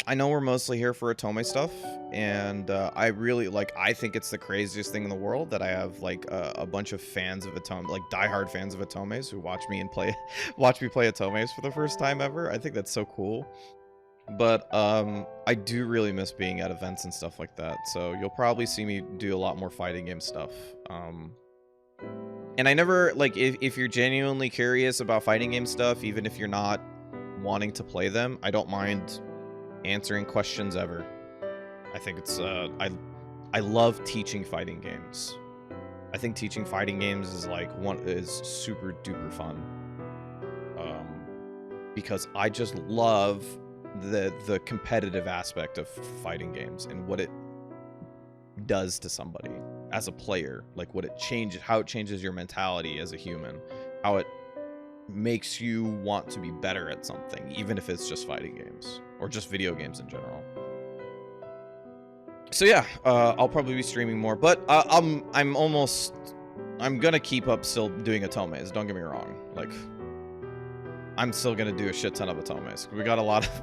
I know we're mostly here for Otome stuff, and I really I think it's the craziest thing in the world that I have like a bunch of fans of Otome, like diehard fans of Otomes who watch me and play, watch me play Otomes for the first time ever. I think that's so cool. But I do really miss being at events and stuff like that. So you'll probably see me do a lot more fighting game stuff. And I never like if you're genuinely curious about fighting game stuff, even if you're not wanting to play them, I don't mind answering questions ever. I think it's I love teaching fighting games. I think teaching fighting games is like is super duper fun. Because I just love the competitive aspect of fighting games and what it does to somebody as a player, like what it changes, how it changes your mentality as a human, how it makes you want to be better at something, even if it's just fighting games or just video games in general. So yeah, I'll probably be streaming more, but I'm gonna keep up still doing Otomes. Don't get me wrong, like I'm still gonna do a shit ton of Otomes. We got a lot of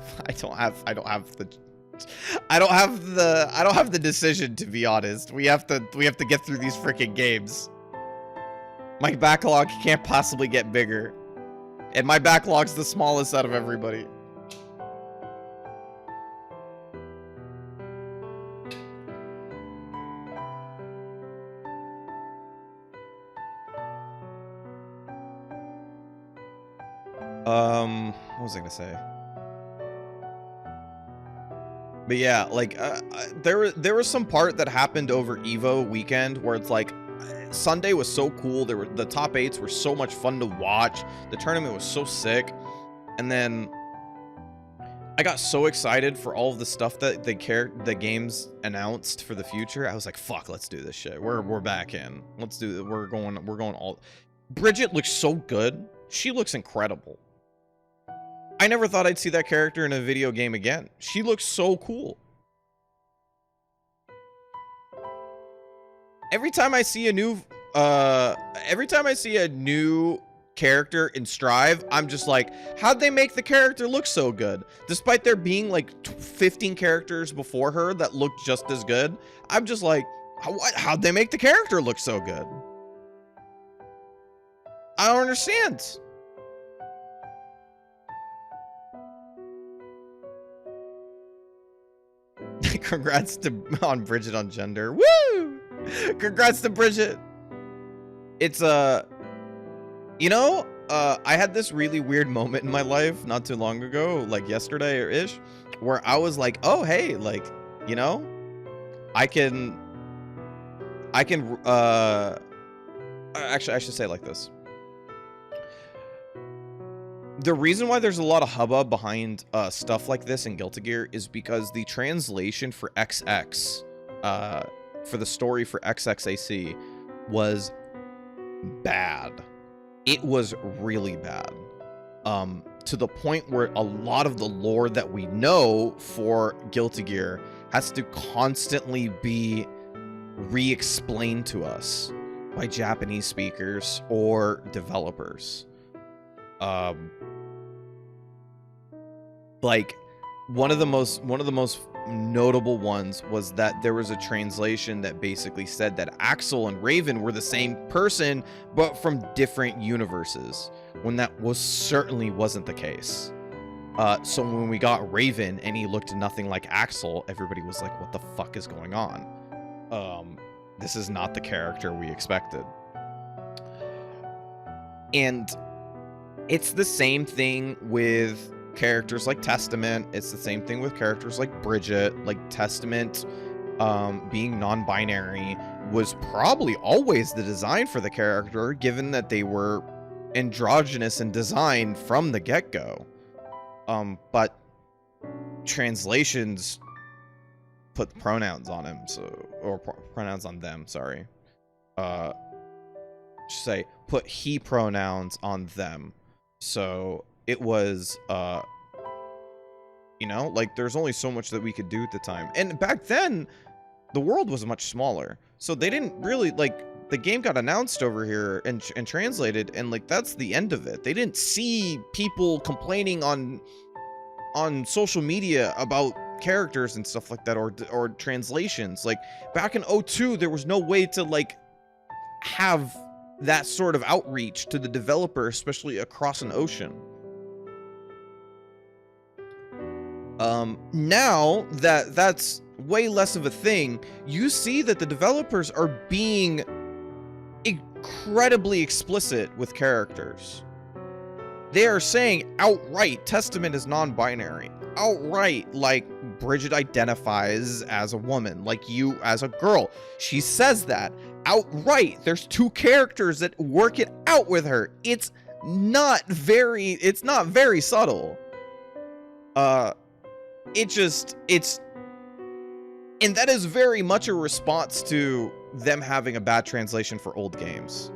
I don't have the decision, to be honest. We have to get through these freaking games. My backlog can't possibly get bigger. And my backlog's the smallest out of everybody. What was I gonna say? But yeah, like there was some part that happened over Evo weekend where it's like Sunday was so cool. The top 8s were so much fun to watch. The tournament was so sick. And then I got so excited for all of the stuff that the games announced for the future. I was like, fuck, let's do this shit. We're back in. Let's do it. We're going all. Bridget looks so good. She looks incredible. I never thought I'd see that character in a video game again. She looks so cool. Every time I see a new character in Strive, I'm just like, how'd they make the character look so good? Despite there being like 15 characters before her that looked just as good, I'm just like, how'd they make the character look so good? I don't understand. Congrats on Bridget on gender. Woo! Congrats to Bridget. It's you know, I had this really weird moment in my life not too long ago, like yesterday or ish, where I was like, oh hey, like, you know, I can actually I should say it like this. The reason why there's a lot of hubbub behind stuff like this in Guilty Gear is because the translation for XX, for the story for XXAC, was bad. It was really bad. To the point where a lot of the lore that we know for Guilty Gear has to constantly be re-explained to us by Japanese speakers or developers. Like one of the most notable ones was that there was a translation that basically said that Axel and Raven were the same person but from different universes, when that certainly wasn't the case. So when we got Raven and he looked nothing like Axel, everybody was like, what the fuck is going on? This is not the character we expected. And it's the same thing with characters like Testament. It's the same thing with characters like Bridget. Like Testament, being non-binary, was probably always the design for the character, given that they were androgynous in design from the get-go. But translations put pronouns on him, or pronouns on them, sorry. Say put he pronouns on them. So it was, you know, like there's only so much that we could do at the time. And back then, the world was much smaller. So they didn't really, like, the game got announced over here and translated, and like that's the end of it. They didn't see people complaining on social media about characters and stuff like that, or translations. Like back in '02, there was no way to like have that sort of outreach to the developer, especially across an ocean. Now that that's way less of a thing, you see that the developers are being incredibly explicit with characters. They are saying outright Testament is non-binary. Outright, like, Bridget identifies as a woman, like you as a girl. She says that outright. There's two characters that work it out with her. It's not very subtle. And that is very much a response to them having a bad translation for old games.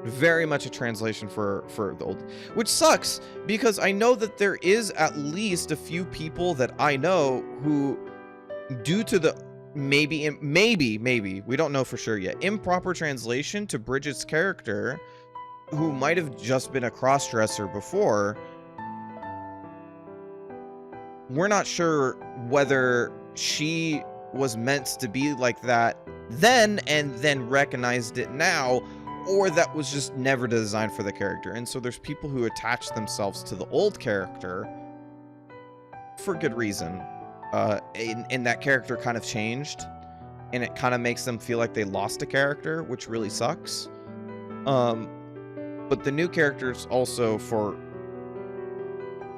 Very much a translation for the old, which sucks because I know that there is at least a few people that I know who, due to the maybe we don't know for sure yet, improper translation to Bridget's character, who might have just been a cross-dresser before. We're not sure whether she was meant to be like that then and then recognized it now, or that was just never designed for the character. And so there's people who attach themselves to the old character for good reason. And that character kind of changed, and it kind of makes them feel like they lost a character, which really sucks. But the new character's also for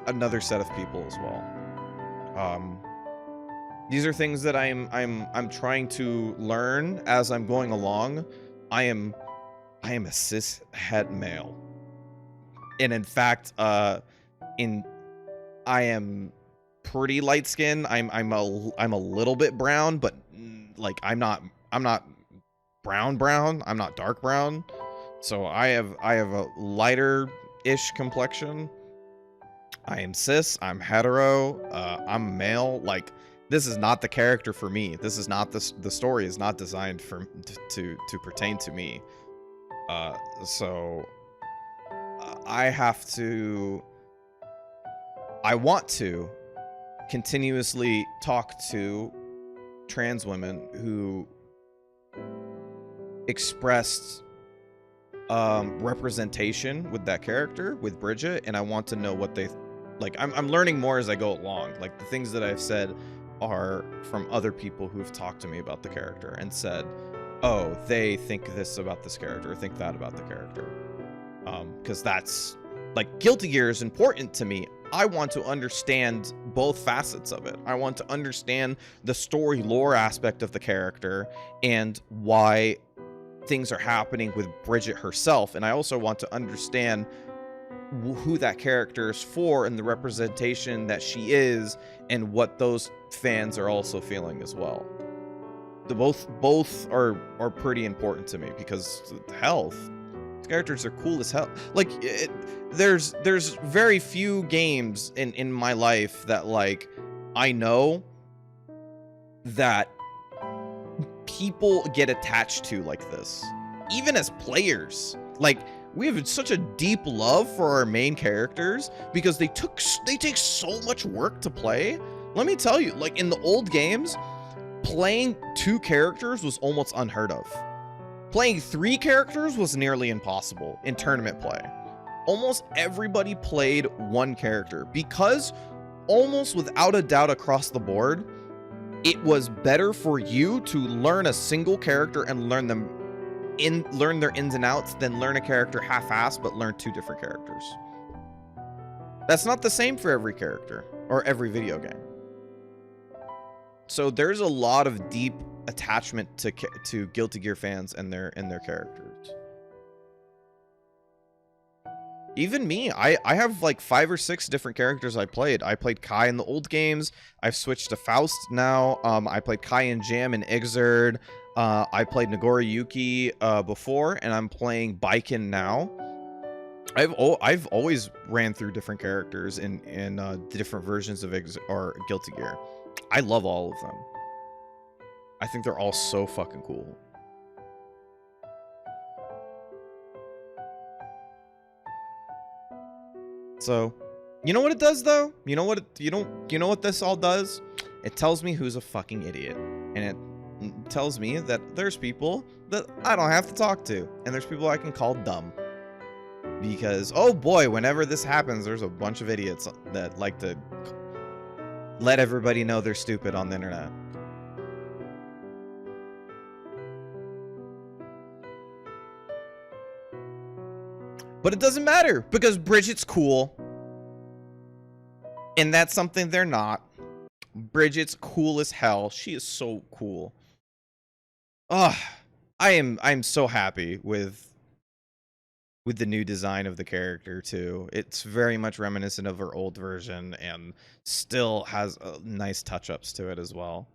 another set of people as well. These are things that I'm trying to learn as I'm going along. I am a cis het male, and in fact, I am pretty light skinned. I'm a little bit brown, but like I'm not brown. I'm not dark brown. So I have a lighter ish complexion. I am cis. I'm hetero. I'm male. Like, this is not the character for me. This is not the story is not designed for to pertain to me. So I want to continuously talk to trans women who expressed representation with that character, with Bridget, and I want to know what they like. I'm learning more as I go along. Like, the things that I've said are from other people who've talked to me about the character and said, oh, they think this about this character, or think that about the character. Because that's, like, Guilty Gear is important to me. I want to understand both facets of it. I want to understand the story lore aspect of the character and why things are happening with Bridget herself. And I also want to understand who that character is for and the representation that she is, and what those fans are also feeling as well. Both are pretty important to me, because health, these characters are cool as hell. Like, there's very few games in my life that, like, I know that people get attached to like this, even as players. Like, we have such a deep love for our main characters because they take so much work to play. Let me tell you, like, in the old games, playing 2 characters was almost unheard of. Playing 3 characters was nearly impossible in tournament play. Almost everybody played 1 character because, almost without a doubt across the board, it was better for you to learn a single character and learn their ins and outs than learn a character half-assed but learn 2 different characters. That's not the same for every character or every video game. So there's a lot of deep attachment to Guilty Gear fans and their characters. Even me, I have like 5 or 6 different characters I played. I played Kai in the old games. I've switched to Faust now. I played Kai and Jam and Exerd. I played Nagoriyuki before, and I'm playing Baiken now. I've always ran through different characters in different versions of Guilty Gear. I love all of them. I think they're all so fucking cool. So, you know what it does though? You know what this all does? It tells me who's a fucking idiot. And it tells me that there's people that I don't have to talk to. And there's people I can call dumb. Because, oh boy, whenever this happens, there's a bunch of idiots that like to let everybody know they're stupid on the internet. But it doesn't matter because Bridget's cool. And that's something they're not. Bridget's cool as hell. She is so cool. Ugh. I'm so happy with the new design of the character too. It's very much reminiscent of her old version and still has nice touch-ups to it as well.